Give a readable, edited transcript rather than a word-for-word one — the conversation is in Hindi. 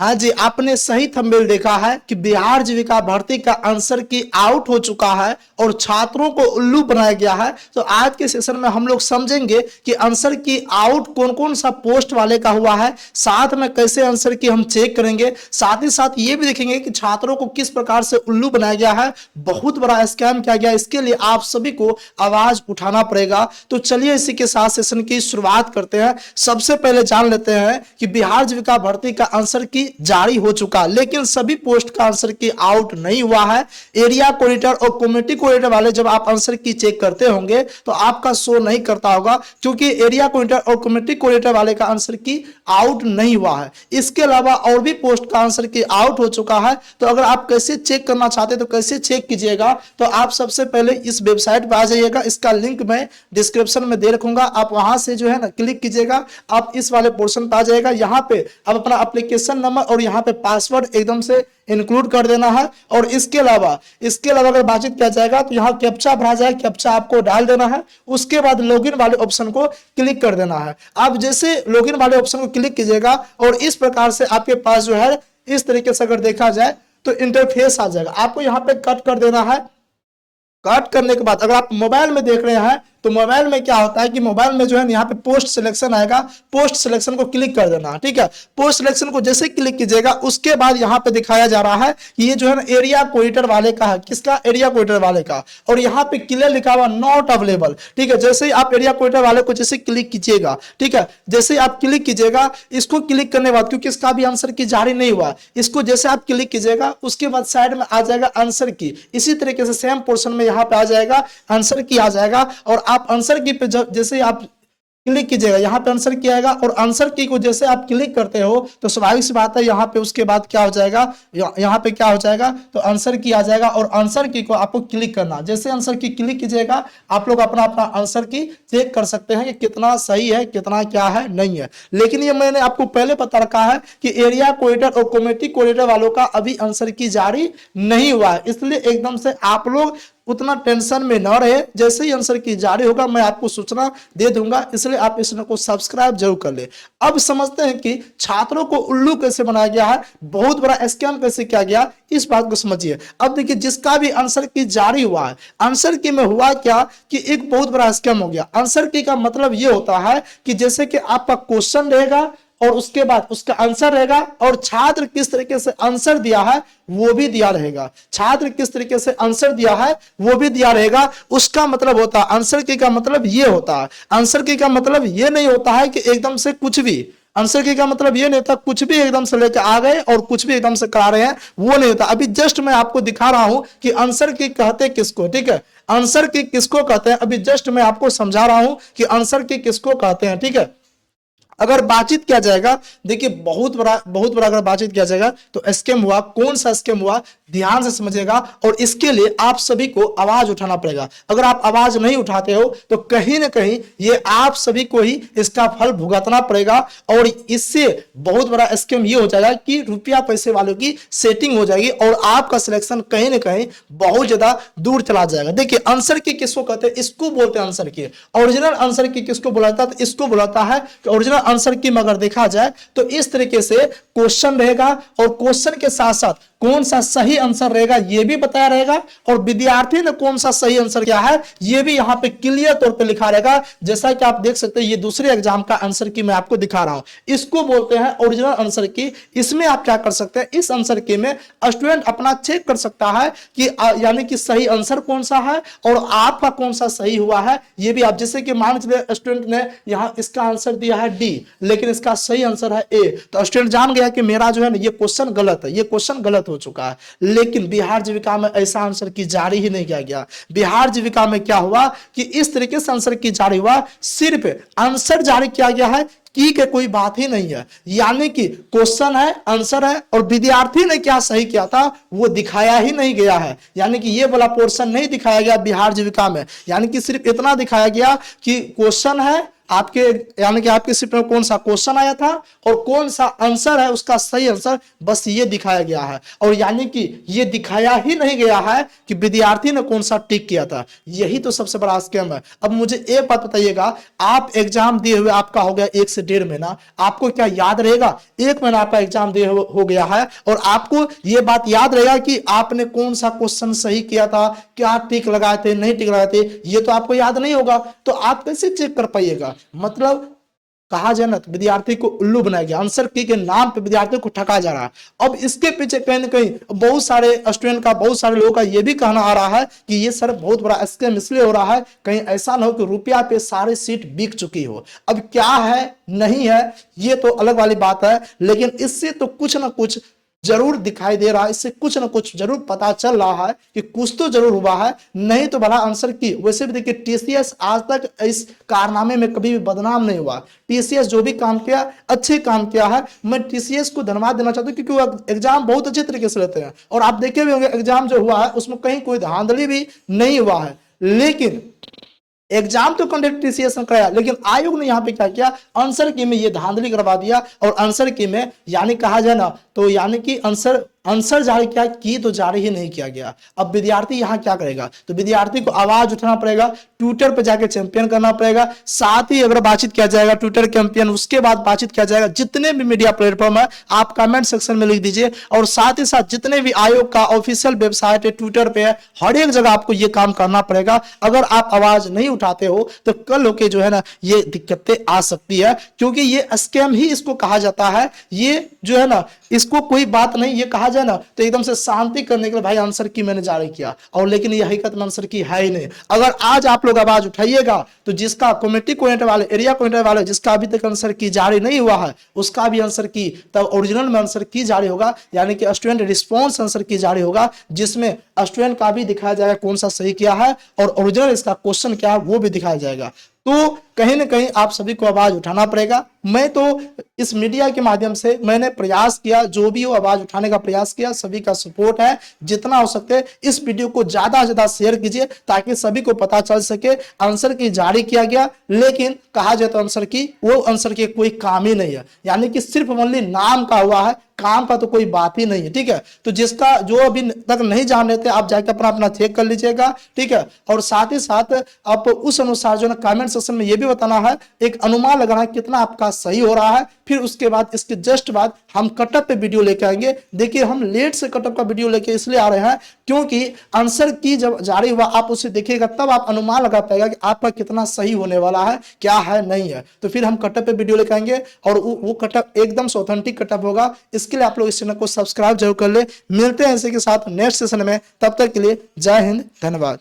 हाँ जी, आपने सही थंबनेल देखा है कि बिहार जीविका भर्ती का आंसर की आउट हो चुका है और छात्रों को उल्लू बनाया गया है। तो आज के सेशन में हम लोग समझेंगे कि आंसर की आउट कौन कौन सा पोस्ट वाले का हुआ है, साथ में कैसे आंसर की हम चेक करेंगे, साथ ही साथ ये भी देखेंगे कि छात्रों को किस प्रकार से उल्लू बनाया गया है, बहुत बड़ा स्कैम किया गया। इसके लिए आप सभी को आवाज उठाना पड़ेगा। तो चलिए इसी के साथ सेशन की शुरुआत करते हैं। सबसे पहले जान लेते हैं कि बिहार जीविका भर्ती का आंसर की जारी हो चुका, लेकिन सभी पोस्ट का आंसर की आउट नहीं हुआ है। एरिया कोऑर्डिनेटर और कम्युनिटी कोऑर्डिनेटर वाले जब आप आंसर की चेक करते होंगे तो आपका शो नहीं करता होगा, क्योंकि एरिया कोऑर्डिनेटर और कम्युनिटी कोऑर्डिनेटर वाले का आंसर की आउट नहीं हुआ है। इसके अलावा और भी पोस्ट का आंसर की आउट हो चुका है। तो अगर आप कैसे चेक करना चाहते हैं तो कैसे चेक कीजिएगा, तो आप सबसे पहले इस वेबसाइट पर आ जाइएगा। इसका लिंक मैं डिस्क्रिप्शन में दे रखूंगा, आप वहां से जो है ना क्लिक कीजिएगा, आप इस वाले पोर्शन पर आ जाएगा। यहाँ पे आप अपना एप्लीकेशन नंबर और यहाँ पे पासवर्ड एकदम से इंक्लूड कर देना है। और इसके अलावा अगर बातचीत किया जाएगा तो यहाँ कैप्चा भरा जाएगा, कैप्चा आपको डाल देना है। उसके बाद लॉगिन वाले ऑप्शन को क्लिक कर देना है। आप जैसे लॉगिन वाले ऑप्शन को क्लिक कीजिएगा और इस प्रकार से आपके पास जो है इस तरीके से अगर देखा जाए तो इंटरफेस आ जाएगा। आपको यहाँ पे कट कर देना है। कट करने के बाद अगर आप मोबाइल में देख रहे हैं तो मोबाइल में क्या होता है कि मोबाइल में जो है यहाँ पे पोस्ट सिलेक्शन आएगा, पोस्ट सिलेक्शन को क्लिक कर देना है। ठीक है, पोस्ट सिलेक्शन को जैसे क्लिक कीजिएगा उसके बाद यहाँ पे दिखाया जा रहा है कि ये जो है ना एरिया कोऑर्डिनेटर वाले का है। किसका? एरिया कोऑर्डिनेटर वाले का। और यहाँ पे क्लियर लिखा हुआ नॉट अवेलेबल। ठीक है, जैसे ही आप एरिया कोऑर्डिनेटर वाले को जैसे क्लिक कीजिएगा, ठीक है, जैसे ही आप क्लिक कीजिएगा, इसको क्लिक करने के बाद क्योंकि इसका भी आंसर की जारी नहीं हुआ, इसको जैसे आप क्लिक कीजिएगा उसके बाद साइड में आ जाएगा आंसर की। इसी तरीके से सेम पोर्शन में यहाँ पे आ जाएगा आंसर की आ जाएगा। और आप आंसर की पे जैसे आप क्लिक कीजिएगा, यहाँ पे आंसर की आएगा और आंसर की को जैसे आप क्लिक करते हो तो स्वाभाविक सी बात है यहाँ पे उसके बाद क्या हो जाएगा, यहाँ पे क्या हो जाएगा तो आंसर की आ जाएगा। और आंसर की को आपको क्लिक करना, जैसे आंसर की क्लिक कीजिएगा आप लोग अपना अपना आंसर की चेक कर सकते हैं कि कितना सही है, कितना क्या है नहीं है। लेकिन ये मैंने आपको पहले बता रखा है कि एरिया कोऑर्डिनेटर और कम्युनिटी कोऑर्डिनेटर वालों का अभी आंसर की जारी नहीं हुआ है, इसलिए एकदम से आप लोग उतना टेंशन में न रहे। जैसे ही आंसर की जारी होगा मैं आपको सूचना दे दूंगा, इसलिए आप इस चैनल को सब्सक्राइब जरूर कर ले। अब समझते हैं कि छात्रों को उल्लू कैसे बनाया गया है, बहुत बड़ा स्कैम कैसे किया गया, इस बात को समझिए। अब देखिए जिसका भी आंसर की जारी हुआ है, आंसर की में हुआ क्या कि एक बहुत बड़ा स्कैम हो गया। आंसर की का मतलब यह होता है कि जैसे कि आपका क्वेश्चन रहेगा और उसके बाद उसका आंसर रहेगा और छात्र किस तरीके से आंसर दिया है वो भी दिया रहेगा। छात्र किस तरीके से आंसर दिया है वो भी दिया रहेगा। उसका मतलब होता है आंसर की का मतलब ये होता है, आंसर की का मतलब ये नहीं होता है कि एकदम से कुछ भी, आंसर की का मतलब ये नहीं होता कुछ भी एकदम से लेकर आ गए और कुछ भी एकदम से करा रहे हैं, वो नहीं होता। अभी जस्ट मैं आपको दिखा रहा हूं कि आंसर की कहते किसको, ठीक है, आंसर की किसको कहते हैं। अभी जस्ट मैं आपको समझा रहा हूं कि आंसर की किसको कहते हैं। ठीक है, अगर बातचीत किया जाएगा, देखिए बहुत बड़ा अगर बातचीत किया जाएगा तो स्कैम हुआ। कौन सा स्कैम हुआ ध्यान से समझिएगा, और इसके लिए आप सभी को आवाज उठाना पड़ेगा। अगर आप आवाज नहीं उठाते हो तो कहीं ना कहीं ये आप सभी को ही इसका फल भुगतना पड़ेगा। और इससे बहुत बड़ा स्कैम ये हो जाएगा कि रुपया पैसे वालों की सेटिंग हो जाएगी और आपका सिलेक्शन कहीं ना कहीं बहुत ज्यादा दूर चला जाएगा। देखिए आंसर की किसको कहते हैं, इसको बोलते हैं आंसर की। ओरिजिनल आंसर की किसको बुलाता है, तो इसको बुलाता है ओरिजिनल आंसर की। मगर देखा जाए तो इस तरीके से क्वेश्चन रहेगा और क्वेश्चन के साथ साथ कौन सा सही आंसर रहेगा यह भी बताया रहेगा, और विद्यार्थी ने कौन सा सही आंसर किया है यह भी यहां पे क्लियर तौर पे लिखा रहेगा। जैसा कि आप देख सकते हैं ये दूसरे एग्जाम का आंसर की मैं आपको दिखा रहा हूं, इसको बोलते हैं ओरिजिनल आंसर की। इसमें आप क्या कर सकते हैं, इस आंसर की में स्टूडेंट अपना चेक कर सकता है कि यानी कि सही आंसर कौन सा है और आपका कौन सा सही हुआ है ये भी आप। जैसे कि मान लीजिए स्टूडेंट ने यहां इसका आंसर दिया है डी, लेकिन इसका सही आंसर है ए, तो स्टूडेंट जान गया कि मेरा जो है ना ये क्वेश्चन गलत है, ये क्वेश्चन गलत हो चुका है। लेकिन बिहार जीविका में ऐसा आंसर की जारी ही नहीं किया गया। बिहार जीविका में क्या हुआ कि इस तरीके से आंसर की जारी हुआ, सिर्फ आंसर जारी किया गया है की के कोई बात ही नहीं है। यानी कि क्वेश्चन है, आंसर है और विद्यार्थी ने क्या सही किया था वो दिखाया ही नहीं गया है। यानी कि ये वाला पोर्शन नहीं दिखाया गया बिहार जीविका में। यानी कि सिर्फ इतना दिखाया गया कि क्वेश्चन है, आपके यानी कि आपके शिफ्ट में कौन सा क्वेश्चन आया था और कौन सा आंसर है, उसका सही आंसर बस ये दिखाया गया है। और यानी कि ये दिखाया ही नहीं गया है कि विद्यार्थी ने कौन सा टिक किया था। यही तो सबसे बड़ा स्कैम है। अब मुझे एक बात बताइएगा, आप एग्जाम दिए हुए आपका हो गया 1 से 1.5 महीना, आपको क्या याद रहेगा 1 महीना आपका एग्जाम दिए हो गया है और आपको ये बात याद रहेगा कि आपने कौन सा क्वेश्चन सही किया था, क्या टिक लगाए थे, नहीं टिक लगाए थे, ये तो आपको याद नहीं होगा। तो आप कैसे चेक कर पाइएगा? मतलब कहा जाए ना, तो विद्यार्थी को उल्लू बनाया गया, आंसर की के नाम पे विद्यार्थी को ठगा जा रहा है। अब इसके पीछे कहीं ना कहीं बहुत सारे स्टूडेंट का, बहुत सारे लोगों का ये भी कहना आ रहा है कि ये सर बहुत बड़ा स्कैम इसलिए हो रहा है कहीं ऐसा ना हो कि रुपया पे सारी सीट बिक चुकी हो। अब क्या है नहीं है ये तो अलग वाली बात है, लेकिन इससे तो कुछ ना कुछ जरूर दिखाई दे रहा है, इससे कुछ ना कुछ जरूर पता चल रहा है कि कुछ तो जरूर हुआ है, नहीं तो भला आंसर की। वैसे भी देखिए टीसीएस आज तक इस कारनामे में कभी भी बदनाम नहीं हुआ। टीसीएस जो भी काम किया अच्छे काम किया है, मैं टीसीएस को धन्यवाद देना चाहता हूं क्योंकि वो एग्जाम बहुत अच्छे तरीके से लेते हैं। और आप देखे भी होंगे एग्जाम जो हुआ है उसमें कहीं कोई धांधली भी नहीं हुआ है। लेकिन एग्जाम तो कंडक्ट टीसीएस ने कराया, लेकिन आयोग ने यहां पे क्या किया, आंसर की में ये धांधली करवा दिया। और आंसर की में यानी कहा जाए ना तो यानी कि आंसर जारी क्या की तो जारी ही नहीं किया गया। अब विद्यार्थी यहां क्या करेगा, तो विद्यार्थी को आवाज उठाना पड़ेगा, ट्विटर पे जाके चैंपियन करना पड़ेगा। साथ ही अगर बातचीत किया जाएगा ट्विटर चैंपियन, उसके बाद बातचीत किया जाएगा जितने भी मीडिया प्लेटफॉर्म है आप कमेंट सेक्शन में लिख दीजिए। और साथ ही साथ जितने भी आयोग का ऑफिशियल वेबसाइट है, ट्विटर पे है, हर एक जगह आपको ये काम करना पड़ेगा। अगर आप आवाज नहीं उठाते हो तो कल होके जो है ना ये दिक्कतें आ सकती है, क्योंकि ये स्कैम ही इसको कहा जाता है। ये जो है ना इसको कोई बात नहीं, ये कहा जाए ना तो एकदम से शांति करने के लिए भाई आंसर की मैंने जारी किया, और लेकिन ये हकीकत में आंसर की है ही नहीं। अगर आज आप लोग आवाज उठाइएगा तो जिसका कमेटी कोऑर्डिनेटर वाले, एरिया कोऑर्डिनेटर वाले, जिसका अभी तक आंसर की जारी नहीं हुआ है उसका भी आंसर की तब ओरिजिनल में आंसर की जारी होगा, यानी कि स्टूडेंट रिस्पॉन्स आंसर की जारी होगा, जिसमें स्टूडेंट का भी दिखाया जाएगा कौन सा सही किया है और ओरिजिनल इसका क्वेश्चन क्या है वो भी दिखाया जाएगा। तो कहीं ना कहीं आप सभी को आवाज उठाना पड़ेगा। मैं तो इस मीडिया के माध्यम से मैंने प्रयास किया, जो भी हो आवाज उठाने का प्रयास किया, सभी का सपोर्ट है। जितना हो सकते इस वीडियो को ज्यादा से ज्यादा शेयर कीजिए ताकि सभी को पता चल सके आंसर की जारी किया गया, लेकिन कहा जाए तो आंसर की वो आंसर की कोई काम ही नहीं है, यानी कि सिर्फ ओनली नाम का हुआ है, काम का तो कोई बात ही नहीं है। ठीक है, तो जिसका जो अभी तक नहीं जान रहे थे आप जाकर अपना चेक कर लीजिएगा। ठीक है, और साथ ही साथ आप उस अनुसार जो है कमेंट सेक्शन में ये भी बताना है, एक अनुमान लगाना है कितना आपका सही हो रहा है। फिर उसके बाद इसके जस्ट बाद हम कटअप पे वीडियो लेके आएंगे। देखिए हम लेट से कटअप का वीडियो लेके इसलिए आ रहे हैं क्योंकि आंसर की जब जारी हुआ आप उसे देखिएगा तब आप अनुमान लगा पाएगा कि आपका कितना सही होने वाला है, क्या है नहीं है। तो फिर हम कटअप पे वीडियो लेके आएंगे और वो कटअप एकदम से ऑथेंटिक कटअप होगा। इसके लिए आप लोग इस चैनल को सब्सक्राइब जरूर कर ले। मिलते हैं इसी के साथ नेक्स्ट सेशन में, तब तक के लिए जय हिंद, धन्यवाद।